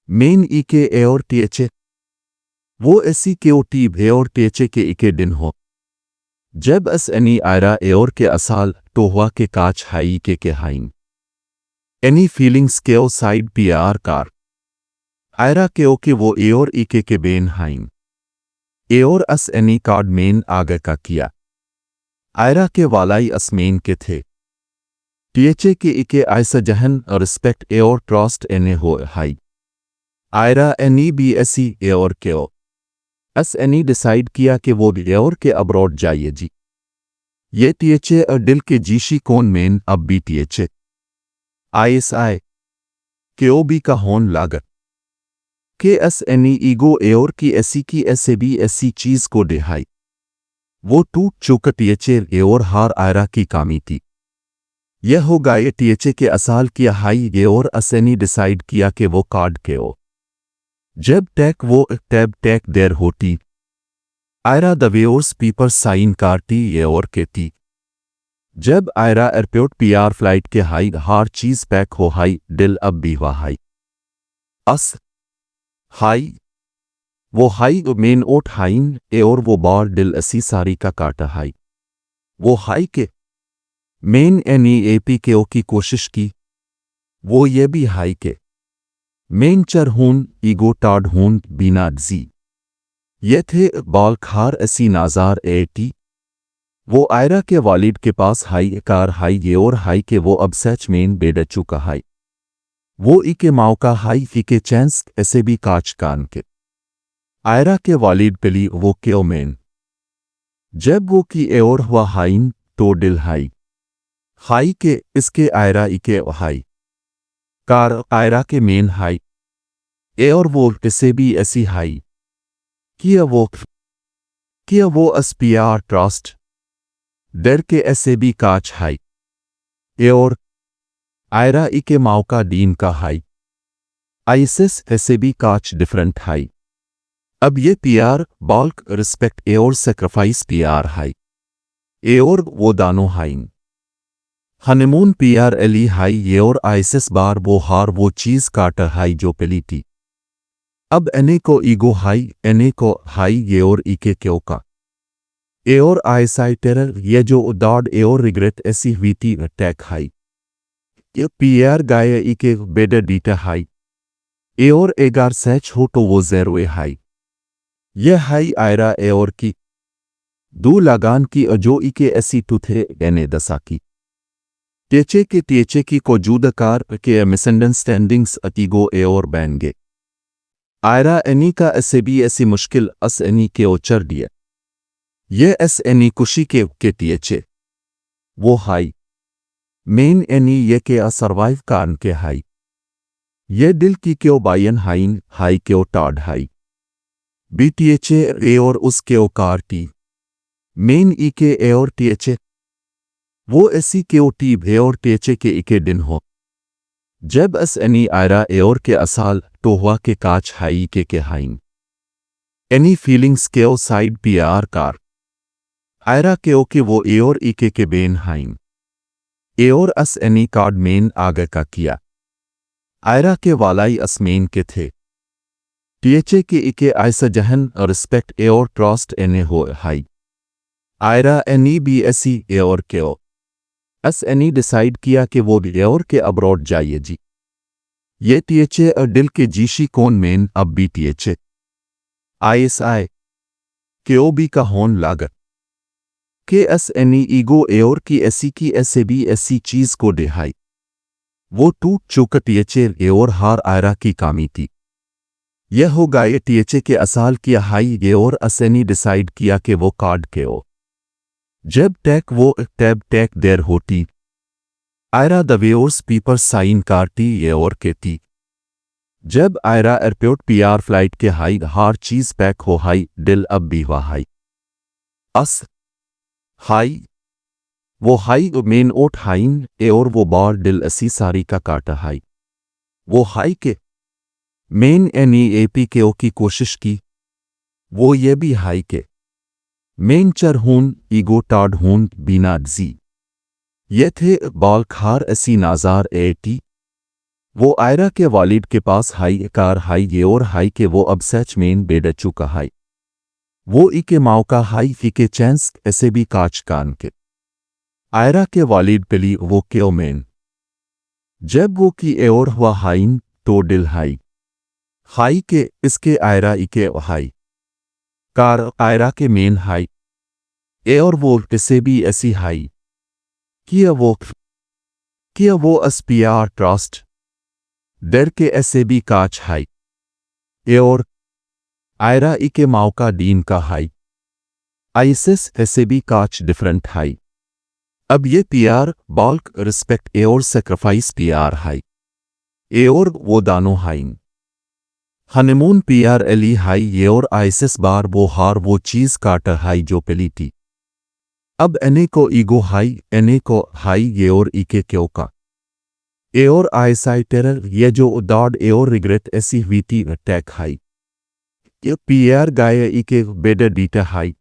मेन ई के ए और टीएचे वो ऐसी के ओ टी भे और टीएचे के इके दिन हो जब एस एनी आयरा ए और के असाल तो हुआ के काच हाई के हाइन एनी फीलिंग्स के ओ साइड PR कार आयरा के ओ के वो ए और इके के बेन हाइन ए और अस एनी कार्ड मेन आगे का किया आयरा के वालाई असमेन के थे टीएचे के इके आयसा जहन और रिस्पेक्ट ए और ट्रस्ट एने हो हाई आयरा एनी बी एसी ए और के ओ एस एनी डिसाइड किया कि वो ए और के अब्रॉड जाइए जी ये टीएचे और दिल के जीशी कौन मेन अब भी टीएचे ISI के ओ बी का होन लागत के एस एनी ईगो ए और की ऐसी की ऐसे भी ऐसी चीज को डिहाई वो टूट चुका टीएचे ए और हार आयरा की कामी थी यह होगा ये टीएचे के असाल किया हाई ये और असैनी डिसाइड किया कि वो कार्ड के ओ जब टैक वो टैब टैक देर होती आयरा दवेओर्स पीपर साइन कारती ये और के ती जब आयरा एयरपोर्ट PR फ्लाइट के हाई हार चीज पैक हो हाई दिल अब भी हुआ हाई अस हाई वो हाई मेन ओट हाइन ए और वो बार दिल असी सारी का काटा हाई वो हाई के मेन NEAP के ओ की कोशिश की वो ये भी हाई के मेन चर हून ईगो टाड हून बीना जी ये थे बाल खार असी नाजार AT वो आयरा के वालिद के पास हाई कार हाई ये और हाई के वो अब सच मेन बेड चुका हाई वो ई के माओ का हाई फी के चैंस ऐसे भी काच कान के आयरा के वालिद पिली वो के ओ मेन जब वो की ए और हुआ हाइन तो दिल हाई हाई के इसके आयरा इके हाई कार आयरा के मेन हाई ए और वो इसे भी ऐसी हाई किया वो अस्पियार ट्रस्ट डर के ऐसे भी काच हाई ए और आयरा इके माओ का दीन का हाई आइसिस ऐसे भी काच डिफरेंट हाई अब ये PR बाल्क रिस्पेक्ट ए और सेक्रीफाइस PR हाई ए और वो दानो हाइन हनीमून PRLE हाई ये और आइसिस बार वो हार वो चीज कार्टर हाई जो पली थी अब एने को ईगो हाई एने को हाई ये और इके क्यों का ए और आईसाई टेरर ये जो उदाड ए और रिग्रेट ऐसी हुई थी अटैक हाई ये PR गाय इके बेडर डीटा हाई ए और एगार सैच हो तो वो जेरो ए हाई ये हाई आयरा ए और की दू लगान की अजो इके ऐसी तुथे एने दसा की टीएचे की को जूदकार के मिसअंडरस्टैंडिंग्स अतीगो ए और बैन गे आयरा एनी का ऐसे भी ऐसी मुश्किल अस एनी के ओचर दिए ये एस एनी कुशी के टीएचे वो हाई मेन एनी ये के असरवाइव कान के हाई ये दिल की क्यों बायन हाइन हाई क्यों टाड हाई BTHA ए और उसके ओ कार टी मेन ई के ए और टीएचे वो ऐसी के ओ टी भे और टीएचे के इके दिन हो जब एस एनी आयरा ए और के असाल तो हुआ के काच हाई के हाइन एनी फीलिंग्स के ओ साइड PR कार आयरा के ओ के वो ए और इके के बेन हाइन ए और अस एनी कार्ड मेन आगे का किया आयरा के वालाई असमेन के थे टीएचे के इके आयसा जहन और रिस्पेक्ट ए और ट्रस्ट एने हो हाई आयरा एनी बी एसी ए और के ओ एस एनी डिसाइड किया कि वो ए और के अब्रॉड जाइए जी ये टीएचे और दिल के जीशी कौन मेन अब भी टीएचे ISI केओबी का होन लागत के एस एनी ईगो एओर की ऐसी की ऐसे भी ऐसी चीज को डिहाई वो टूट चुका टीएचए एओर हार आयरा की कामी थी। यह हो गए टीएचए के असाल किया हाई एओर असैनी डिसाइड किया कि वो कार्ड के ओ जब टैक वो टैब टैक देर होती आयरा दवेओर्स पीपर साइन कारती एओर के थी। जब आयरा एयरपोर्ट पीआर फ्लाइट के हाई हार चीज पैक हो हाई दिल अब भी हुआ हाई अस हाई वो हाई मेन ओट हाइन ए और वो बार दिल असी सारी का काटा हाई वो हाई के मेन एनी एपी के ओ की कोशिश की वो ये भी हाई के मेन चर हून ईगो टाड हून बीना जी ये थे बाल खार असी नाजार एटी वो आयरा के वालिद के पास हाई कार हाई ये और हाई के वो अब सच मेन बेड चुका हाई वो ई के माओ का हाई फी के चैंस ऐसे भी काच कान के आयरा के वालिद पिली वो क्यों मेन जब वो की एओर हुआ हाइन तो दिल हाई हाई के इसके आयरा ई के हाई कार आयरा के मेन हाई ए और वो इसे भी ऐसी हाई किया वो अस्पियार ट्रस्ट डर के ऐसे भी काच हाई ए और आयरा ई के माओ का दीन का हाई आईसिस ऐसे भी काच डिफरेंट हाई अब ये पीआर बाल्क रिस्पेक्ट ए और सेक्रीफाइस पीआर हाई ए और वो दानो हाइन हनीमून पीआर एली हाई ये और आईसिस बार वो हार वो चीज काटर हाई जो पिली थी। अब एने को ईगो हाई एने को हाई ये और ईके क्यों का ए और आईसाई टेरर ये जो उदाड ए और रिग्रेट ऐसी हुई थी अटैक हाई ये पीआर गाय ईके बेडर डीटा हाई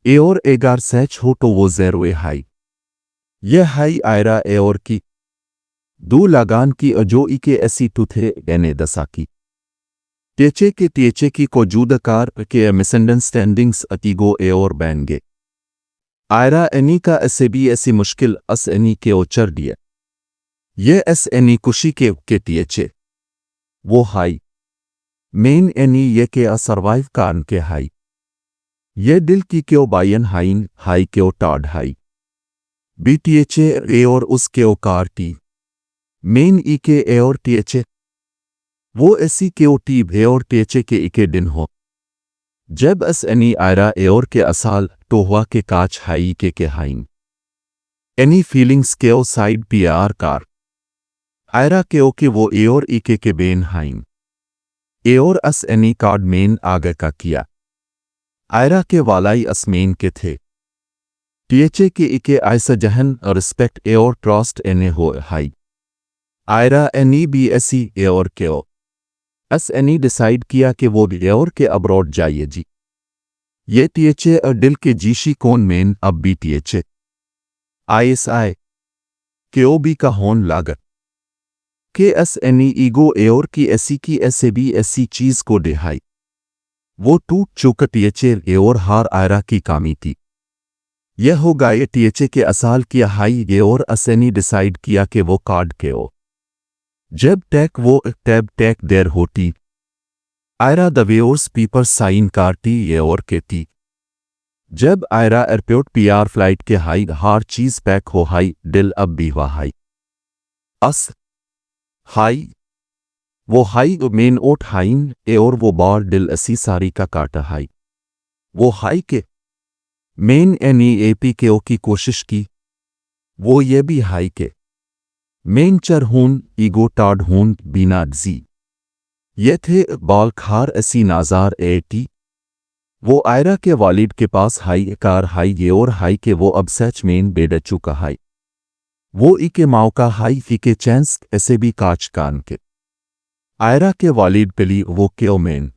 ए और एगार सैच हो तो वो जेरोए हाई यह हाई आयरा ए और की दो लगान की अजो ईके ऐसी टूथे एने दसा की टीएचए की को जूदकार के मिसअंडरस्टैंडिंग्स अतीगो ए और बैन गे आयरा एनी का ऐसे भी ऐसी मुश्किल अस एनी के ओचर दिया ये एस एनी कुशी के टीएचए वो हाई मेन एनी ये के असरवाइव कान के हाई ये दिल की क्यों बायन हाइन हाई क्यों टाड हाई बीटीएचए ए और उस क्यों कार टी मेन ई के ए और टीएचए वो ऐसी क्यों टी भे और टीएचए के इके दिन हो जब एस एनी आयरा ए और के असाल तो हुआ के काच हाई के हाइन एनी फीलिंग्स क्यों साइड पीआर कार आयरा क्यों के वो ए और इके के बेन हाइन ए और अस एनी कार्ड मेन आगे का किया आयरा के वालाई असमेन के थे टीएचए के इके आयसा जहन और रिस्पेक्ट ए और ट्रस्ट एने हो हाई आयरा एनी बी एसी ए और क्यों एस एनी डिसाइड किया कि वो ए और के अब्रॉड जाइए जी ये टीएचए और दिल के जीशी कौन मेन अब भी टीएचए आईएसआई केओबी का होन लागत के एस एनी ईगो ए और की ऐसे भी ऐसी चीज को डिहाई वो टूट चुका टीएचए ए और हार आयरा की कामी थी। यह हो गए टीएचए के असाल किया हाई ये और असैनी डिसाइड किया कि वो कार्ड के ओ जब टैक वो टैब टैक देर होती आयरा दवेओर्स पीपर साइन कारती ये और के थी। जब आयरा एयरपोर्ट पीआर फ्लाइट के हाई हार चीज पैक हो हाई दिल अब भी हुआ हाई अस हाई वो हाई मेन ओट हाइन ए और वो बार दिल असी सारी का काटा हाई वो हाई के मेन एनी एपी के ओ की कोशिश की वो ये भी हाई के मेन चर हून ईगो टाड हून बीना जी ये थे बाल खार असी नाजार एटी वो आयरा के वालिद के पास हाई कार हाई ये और हाई के वो अब सच मेन बेड चुका हाई वो ई के माओ का हाई फी के चैंस ऐसे भी काच कान के आयरा के वालिद पिली वो क्यों मेन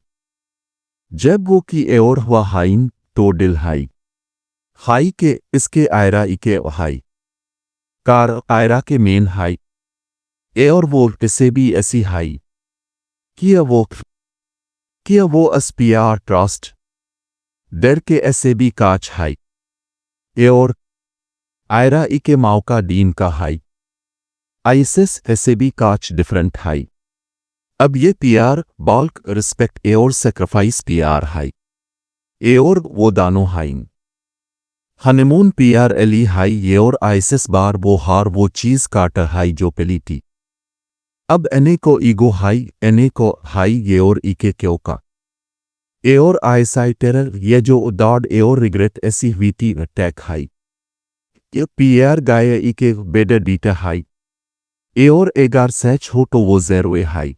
जब वो की ए और हुआ हाइन तो दिल हाई हाई के इसके आयरा ई के हाई कार आयरा के मेन हाई ए और वो इसे भी ऐसी हाई किया वो अस्पियार ट्रस्ट डर के ऐसे भी काच हाई ए और आयरा ई के माओ का दीन का हाई आईसिस ऐसे भी काच डिफरेंट हाई अब ये पीआर बाल्क रिस्पेक्ट ए और सेक्रीफाइस पीआर हाई ए और वो दानो हाइन हनीमून पीआर एली हाई ये और आईएसएस बार वो हार वो चीज काटर हाई जो पेलीटी अब एने को ईगो हाई एने को हाई ये और इके क्यों का ए और आईएसआई टेरर ये जो उदाड ए और रिग्रेट ऐसी वीटी अटैक हाई ये पीआर गाय इके बेडर डीटा हाई ए और एगार सैच हो तो वो जेरोए हाई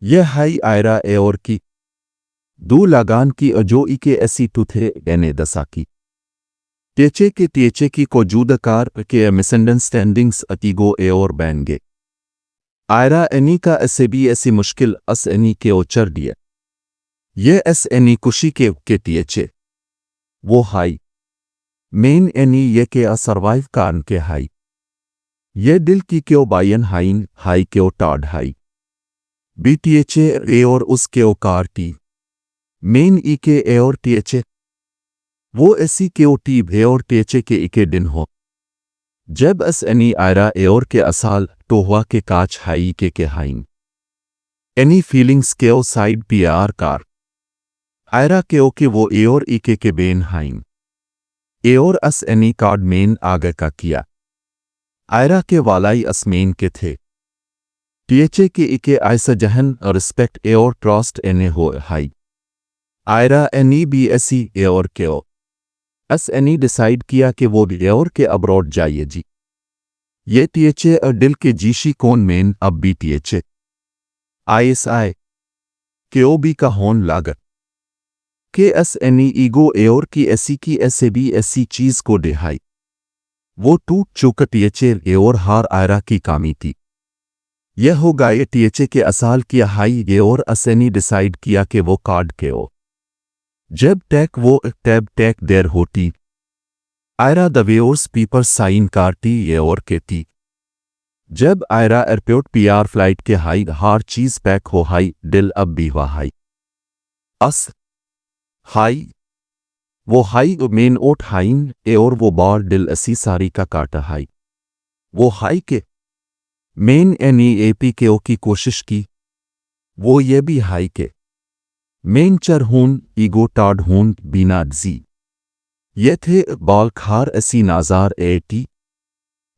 ये हाई आयरा ए और की दू लगान की अजो इके ऐसी टूथे एने दसा की टीएचे की को जूदकार के मिसअंडरस्टैंडिंग्स अतीगो ए और बैंगे आयरा एनी का ऐसे भी ऐसी मुश्किल अस एनी के ओचर दिया ये एस एनी कुशी के टीएचे वो हाई मेन एनी ये के असरवाइव कान के हाई ये दिल की क्यों बायन हाइन हाई क्यों टाड हाई बीटीएचे ए और उसके ओ कार टी मेन ई के ए और टीएचे वो ऐसी के ओ टी भे और टीएचे के इके दिन हो जब एस एनी आयरा ए और के असाल टोहवा के काच हाई के हाइन एनी फीलिंग्स के ओ साइड पी आर कार आयरा के ओ के वो ए और इके के बेन हाइन ए और अस एनी कार्ड मेन आगे का किया आयरा के वालाई असमेन के थे टीएचे के इके आयसा जहन और रिस्पेक्ट ए और ट्रस्ट एने हो हाई आयरा एनी बी एसी ए और के ओ एस एनी डिसाइड किया कि वो ए और के अब्रॉड जाइए जी ये टीएचे और दिल के जीशी कौन मेन अब भी टीएचे आईएसआई के ओ बी का होन लागत के एस एनी ईगो ए और की ऐसे भी ऐसी चीज को डिहाई वो टूट चुका टीएचे ए और हार आयरा की कामी थी यह हो गए टीएचे के असाल किया हाई ए और असैनी डिसाइड किया कि वो कार्ड के ओ जब टैक वो टैब टैक देर होती आयरा द वेओर्स पीपर साइन कारती ये और के थी जब आयरा एयरपोर्ट पीआर फ्लाइट के हाई हार चीज पैक हो हाई दिल अब भी हुआ हाई अस हाई वो हाई मेन ओट हाइन ए और वो बार दिल असी सारी का काटा हाई वो हाई के मेन एनी एपी के ओ की कोशिश की वो ये भी हाई के मेन चर हून ईगो टाड हून बीना जी ये थे बाल खार असी नाजार एटी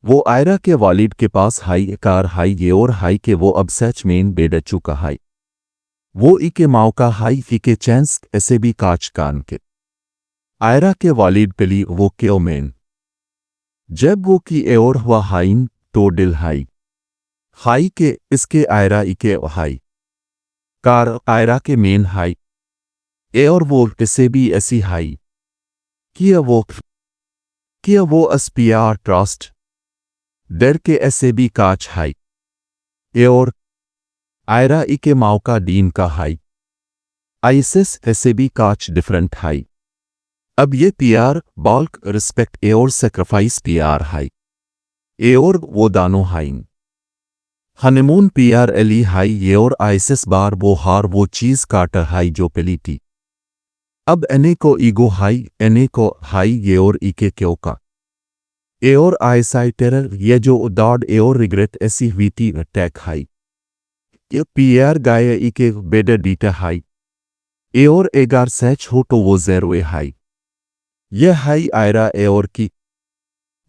वो आयरा के वालिद के पास हाई कार हाई ये और हाई के वो अब सच मेन बेड चुका हाई वो इके माओ का हाई फीके चैंस ऐसे भी काच कान के आयरा के वालिद पिली वो क्यों मेन जब वो की ए और हुआ हाइन तो दिल हाई हाई के इसके आयरा इके हाई कार आयरा के मेन हाई ए और वो इसे भी ऐसी हाई किया वो एसपीआर ट्रस्ट डर के ऐसे भी काच हाई ए और आयरा इके माओ का दीन का हाई आईएसएस ऐसे भी काच डिफरेंट हाई अब ये पीआर बाल्क रिस्पेक्ट ए और सेक्रीफाइस पीआर हाई ए और वो दानो हाइन हनीमून पीआर एली हाई ये और आईएसएस बार वो हार वो चीज काटर हाई जो पेलीटी अब एने को ईगो हाई एने को हाई ये और इके क्यों का ए और आईएसआई टेरर ये जो उदाड ए और रिग्रेट ऐसी वीटी अटैक हाई ये पीआर गाय इके बेडर डीटा हाई ए और एगार सैच हो तो वो जेरोए हाई ये हाई आयरा ए और की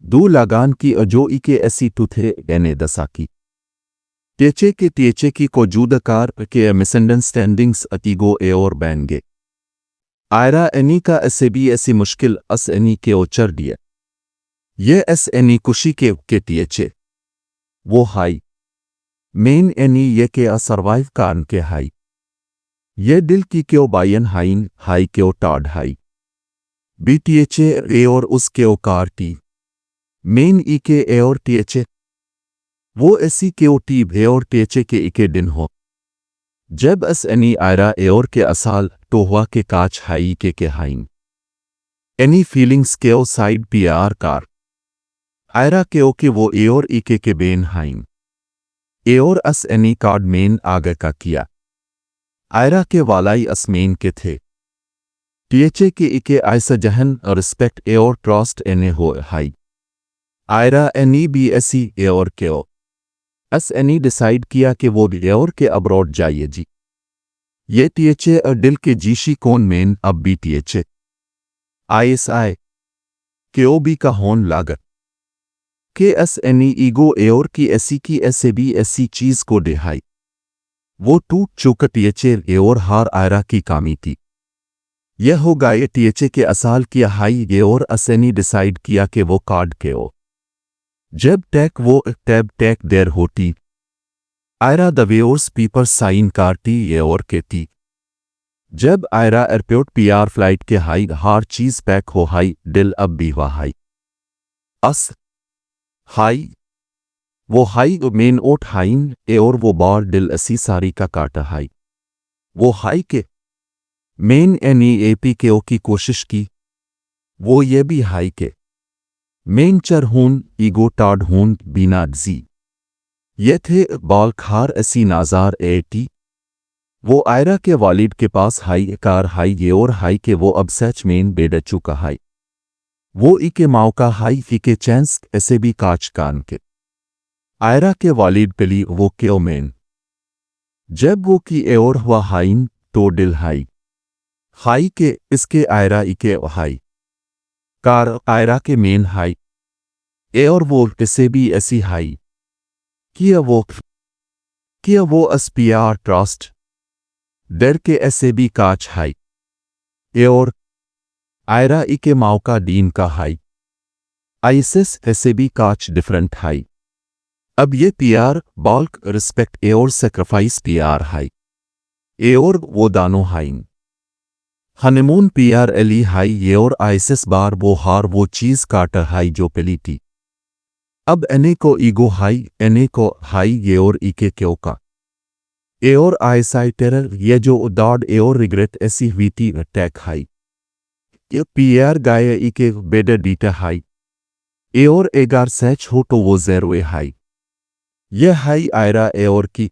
दू लगान की अजो इके ऐसी टूथे एने दसा की टीएचे की को जूदकार के मिसअंडरस्टैंडिंग्स अतीगो ए और बैंगे आयरा एनी का ऐसे भी ऐसी मुश्किल अस एनी के ओचर दिया ये एस एनी कुशी के टीएचे वो हाई मेन एनी ये के असरवाइव कान के हाई ये दिल की क्यों बायन हाइन हाई क्यों टाड हाई बीटीएचे ए और उसके ओ कार टी मेन ई के ए और टीएचे वो ऐसी के ओ टी भे और टीएचे के इके दिन हो जब एस एनी आयरा ए और के असाल टोहवा के काच हाई के हाइन एनी फीलिंग्स के ओ साइड पी आर कार आयरा के ओ के वो ए और इके के बेन हाइन ए और एस एनी कार्ड मेन आगे का किया आयरा के वालाई असमेन के थे टीएचे के इके आयसा जहन और रिस्पेक्ट ए और ट्रस्ट एने हो हाई आयरा एनी बी एसी ए और के ओ एस एनी डिसाइड किया कि वो ए और के अब्रॉड जाइए जी ये टीएचए दिल के जीशी कौन मेन अब भी टीएचए आईएसआई केओबी का होन लागत के एस एनी ईगो एओर की ऐसे भी ऐसी चीज को डिहाई वो टूट चुका टीएचए एओर हार आयरा की कामी थी। यह होगा ये टीएचए के असाल किया हाई एओर असैनी डिसाइड किया कि वो कार्ड के ओ जब टैक वो टैब टैक देर होती आयरा दवेओर्स पीपर साइन कारती एओर के थी। जब आयरा एयरपोर्ट पीआर फ्लाइट के हाई हार चीज पैक हो हाई दिल अब भी हुआ हाई अस हाई वो हाई मेन ओट हाइन ए और वो बार दिल असी सारी का काटा हाई वो हाई के मेन एनी के ओ की कोशिश की वो ये भी हाई के मेन चर हून ईगो टाड हून बीना जी ये थे बाल खार असी नाजार एटी वो आयरा के वालिद के पास हाई कार हाई ये और हाई के वो अब सच मेन बेड चुका हाई वो ई के माओ का हाई फी के चैंस ऐसे भी काच कान के आयरा के वालिद पिली वो क्यों मेन जब वो की एओर हुआ हाइन तो दिल हाई के इसके आयरा ई के हाई कार आयरा के मेन हाई ए और वो इसे भी ऐसी हाई किया वो अस्पियार ट्रस्ट डर के ऐसे भी काच हाई ए और आयरा ई के माओ का दीन का हाई आईसिस ऐसे भी काच डिफरेंट हाई अब ये पीआर बाल्क रिस्पेक्ट ए और सेक्रीफाइस पीआर हाई ए और वो दानो हाइन हनीमून पीआर एली हाई ये और आईसिस बार वो हार वो चीज काटर हाई जो पली थी। अब एने को ईगो हाई एने को हाई ये और ईके क्यों का ए और आईसाई टेरर ये जो उदाड ए और रिग्रेट ऐसी हुई थी अटैक हाई ये पीआर गाय ई के बेडर डीटा हाई ए और एगार सैच हो तो वो जेरो ए हाई ये हाई आयरा ए और की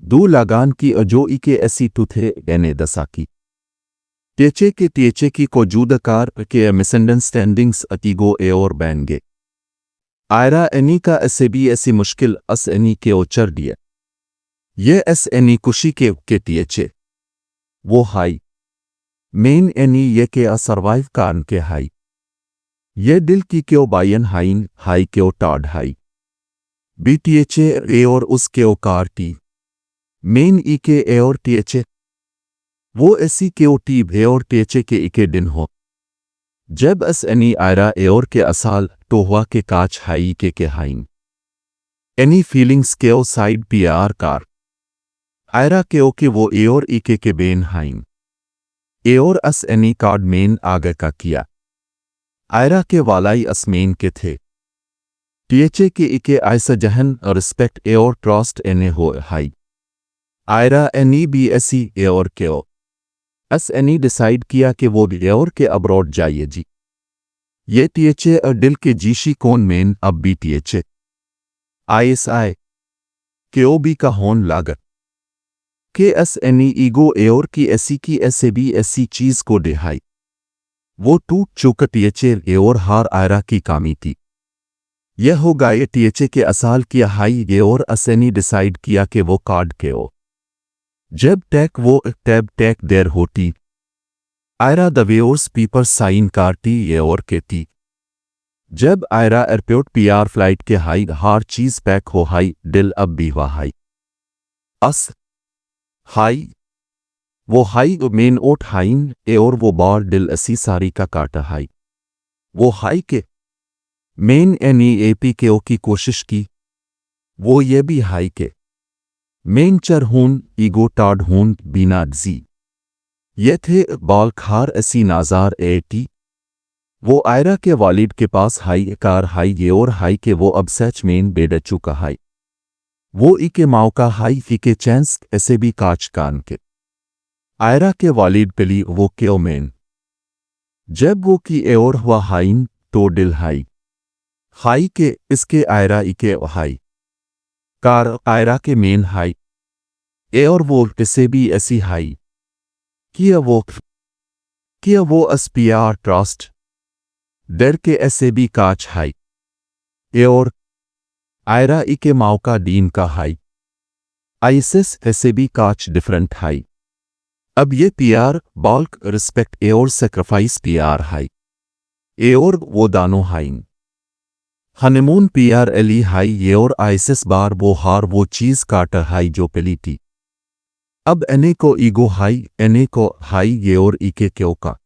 दो लगान की अजो ई के ऐसी तुथे एने दसा की टीएचए की को जूदकार के मिसअंडरस्टैंडिंग्स अतीगो ए और बैन गे आयरा एनी का ऐसे भी ऐसी मुश्किल अस एनी के ओचर दिए ये एस एनी कुशी के टीएचए वो हाई मेन एनी ये के असरवाइव कान के हाई ये दिल की क्यों बायन हाइन हाई क्यों टाड हाई बीटीएचए ए और उसके ओ कार टी मेन ई के ए और टीएचए वो ऐसी के ओ टी ए और टीएचए के इके दिन हो जब एस एनी आयरा ए और के असाल तो हुआ के काच हाई के हाइन एनी फीलिंग्स के ओ साइड पीआर कार आयरा के ओ के वो ए और इके के बेन हाइन ए और अस एनी कार्ड मेन आगे का किया आयरा के वालाई असमेन के थे टीएचए के इके आयसा जहन रिस्पेक्ट ए और ट्रस्ट एने हो हाई आयरा एनी बी ऐसी ए और के ओ एस एनी डिसाइड किया कि वो ए और के अब्रॉड जाइए जी ये टीएचए और दिल के जीशी कौन मेन अब भी टीएचए आईएसआई केओबी का होन लागत के एस एनी ईगो ए और की ऐसे भी ऐसी चीज को डिहाई वो टूट चुका टीएचए ए और हार आयरा की कामी थी। यह होगा ये टीएचए के असाल किया हाई ये और असैनी डिसाइड किया कि वो कार्ड के ओ जब टैक वो टैब टैक देर होती आयरा दवेओर्स पीपर साइन कारती ये और के थी। जब आयरा एयरपोर्ट पीआर फ्लाइट के हाई हार चीज पैक हो हाई दिल अब भी हुआ हाई अस हाई वो हाई मेन ओट हाइन ए और वो बार दिल असी सारी का काटा हाई वो हाई के मेन एनी के ओ की कोशिश की वो ये भी हाई के मेन चर हून ईगो टाड हून बीना जी ये थे बाल खार असी नाजार एटी वो आयरा के वालिद के पास हाई कार हाई ये और हाई के वो अब सच मेन बेड चुका हाई वो ई के माओ का हाई फी के चैंस ऐसे भी काच कान के आयरा के वालिद पिली वो क्यों मेन जब वो की ए और हुआ हाइन तो दिल हाई के इसके आयरा ई के हाई कार आयरा के मेन हाई ए और वो इसे भी ऐसी हाई किया वो अस्पियार ट्रस्ट डर के ऐसे भी काच हाई ए और आयरा ई के माओ का दीन का हाई आईसिस ऐसे भी काच डिफरेंट हाई अब ये पीआर बॉल्क रिस्पेक्ट एओर सेक्रीफाइस पीआर हाई एओर वो दानो हाइन हनीमून पीआर एली हाई एओर आइसिस बार वो हार वो चीज काटर हाई जो पेलीटी अब एने को ईगो हाई एने को हाई एओर इके क्यों का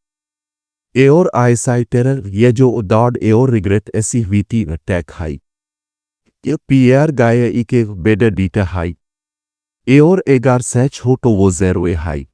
एओर आईसाई टेरर ये जो उदाड एओर रिग्रेट ऐसी वीती अटैक हाई ये पीआर गाय इके बेडर डीटा हाई एओर एगार सैच हो तो वो जेरो हाई